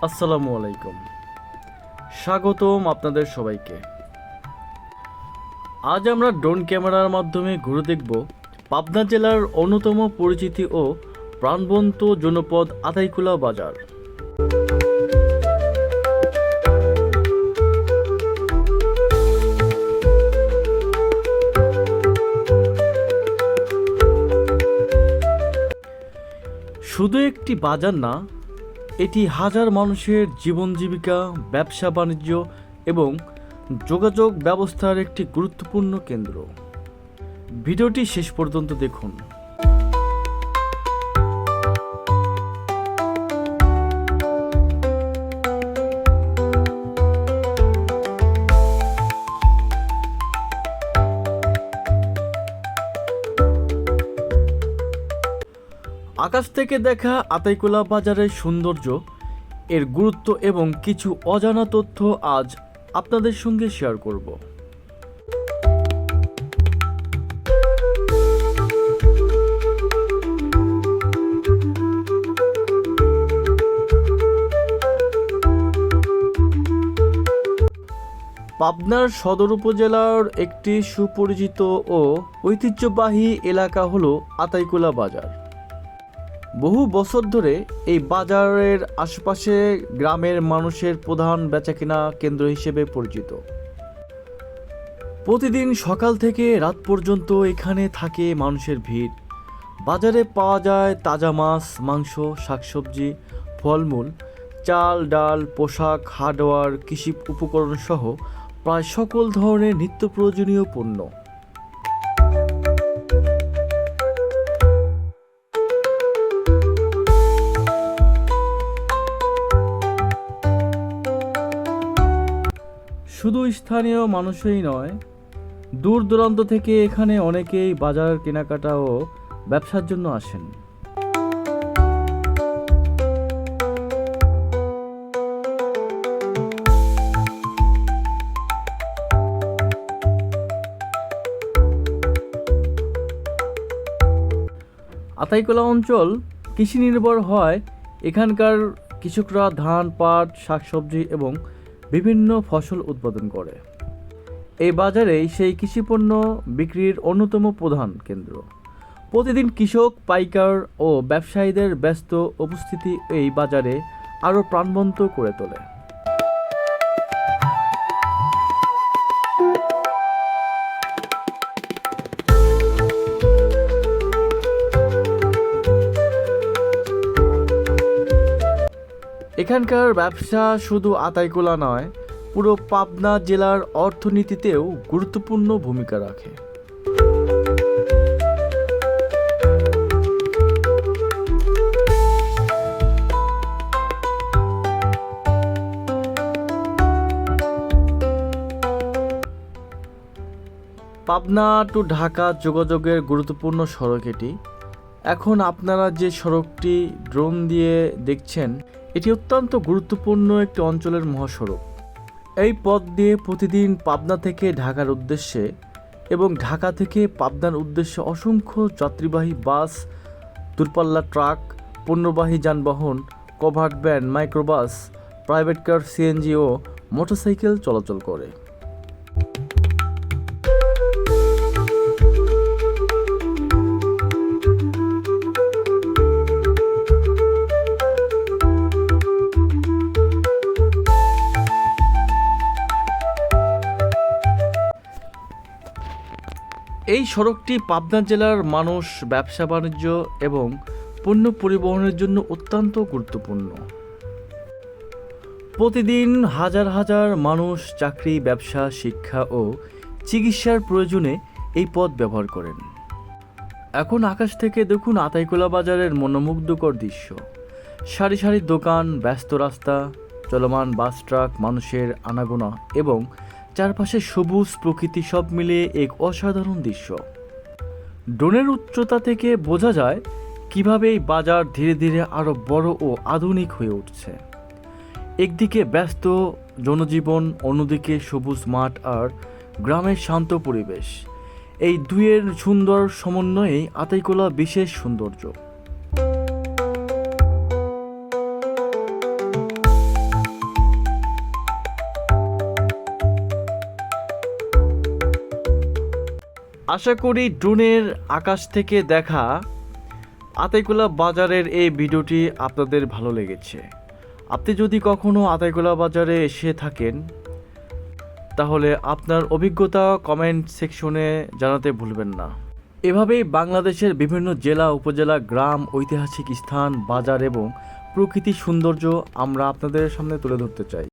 আসসালামু আলাইকুম। স্বাগতম আপনাদের সবাইকে। আজ আমরা ড্রোন ক্যামেরার মাধ্যমে ঘুরে দেখব পাবনা জেলার অন্যতম পরিচিতি ও প্রাণবন্ত জনপদ আতাইকুলা বাজার। শুধু একটি বাজার না, এটি হাজার মানুষের জীবন জীবিকা, ব্যবসা বাণিজ্য এবং যোগাযোগ ব্যবস্থার একটি গুরুত্বপূর্ণ কেন্দ্র। ভিডিওটি শেষ পর্যন্ত দেখুন। আকাশ থেকে দেখা আতাইকুলা বাজারের সৌন্দর্য, এর গুরুত্ব এবং কিছু অজানা তথ্য আজ আপনাদের সঙ্গে শেয়ার করব। পাবনার সদর উপজেলার একটি সুপরিচিত ও ঐতিহ্যবাহী এলাকা হলো আতাইকুলা বাজার। বহু বছর ধরে এই বাজারের আশেপাশে গ্রামের মানুষের প্রধান বেচাকেনা কেন্দ্র হিসেবে পরিচিত। প্রতিদিন সকাল থেকে রাত পর্যন্ত এখানে থাকে মানুষের ভিড়। বাজারে পাওয়া যায় তাজা মাছ, মাংস, শাকসবজি, ফলমূল, চাল, ডাল, পোশাক, হার্ডওয়্যার, কৃষি উপকরণ সহ প্রায় সকল ধরনের নিত্য প্রয়োজনীয় পণ্য। শুধু স্থানীয় মানুষই নয়, দূর দূরান্ত থেকে এখানে অনেকেই বাজার কেনাকাটা ও ব্যবসার জন্য আসেন। আতাইকুলা অঞ্চল কৃষি নির্ভর হয়। এখানকার কৃষকরা ধান, পাট, শাকসবজি এবং বিভিন্ন ফসল উৎপাদন করে। এই বাজারেই সেই কৃষিপণ্য বিক্রির অন্যতম প্রধান কেন্দ্র। প্রতিদিন কৃষক, পাইকার ও ব্যবসায়ীদের ব্যস্ত উপস্থিতি এই বাজারে আরও প্রাণবন্ত করে তোলে। এখানকার ব্যবসা শুধু আতাইকুলা নয়, পুরো পাবনা জেলার অর্থনীতিতেও গুরুত্বপূর্ণ ভূমিকা রাখে। পাবনা টু ঢাকা যোগাযোগের গুরুত্বপূর্ণ সড়ক এটি। এখন আপনারা যে সড়কটি ড্রোন দিয়ে দেখছেন, এটি অত্যন্ত গুরুত্বপূর্ণ একটি অঞ্চলের মহাসড়ক। এই পথ দিয়ে প্রতিদিন পাবনা থেকে ঢাকার উদ্দেশ্যে এবং ঢাকা থেকে পাবনার উদ্দেশ্যে অসংখ্য যাত্রীবাহী বাস, দূরপাল্লা ট্রাক, পণ্যবাহী যানবাহন, covered van, microbus, private car, CNG ও মোটরসাইকেল চলাচল করে। এই সড়কটি পাবনা জেলার মানুষ, ব্যবসা বাণিজ্য এবং পণ্য পরিবহনের জন্য অত্যন্ত গুরুত্বপূর্ণ। প্রতিদিন হাজার হাজার মানুষ চাকরি, ব্যবসা, শিক্ষা ও চিকিৎসার প্রয়োজনে এই পথ ব্যবহার করেন। এখন আকাশ থেকে দেখুন আতাইকুলা বাজারের মনোমুগ্ধকর দৃশ্য। সারি সারি দোকান, ব্যস্ত রাস্তা, চলমান বাস, ট্রাক, মানুষের আনাগোনা এবং চারপাশে সবুজ প্রকৃতি, সব মিলিয়ে এক অসাধারণ দৃশ্য। ড্রোনের উচ্চতা থেকে বোঝা যায় কিভাবে এই বাজার ধীরে ধীরে আরও বড় ও আধুনিক হয়ে উঠছে। একদিকে ব্যস্ত জনজীবন, অন্যদিকে সবুজ মাঠ আর গ্রামের শান্ত পরিবেশ। এই দুইয়ের সুন্দর সমন্বয়েই আতাইকুলা বিশেষ সৌন্দর্য। আশা করি ড্রোনের আকাশ থেকে দেখা আতাইকুলা বাজারের এই ভিডিওটি আপনাদের ভালো লেগেছে। আপনি যদি কখনো আতাইকুলা বাজারে এসে থাকেন তাহলে আপনার অভিজ্ঞতা কমেন্ট সেকশনে জানাতে ভুলবেন না। এভাবেই বাংলাদেশের বিভিন্ন জেলা, উপজেলা, গ্রাম, ঐতিহাসিক স্থান, বাজার এবং প্রকৃতির সৌন্দর্য আমরা আপনাদের সামনে তুলে ধরতে চাই।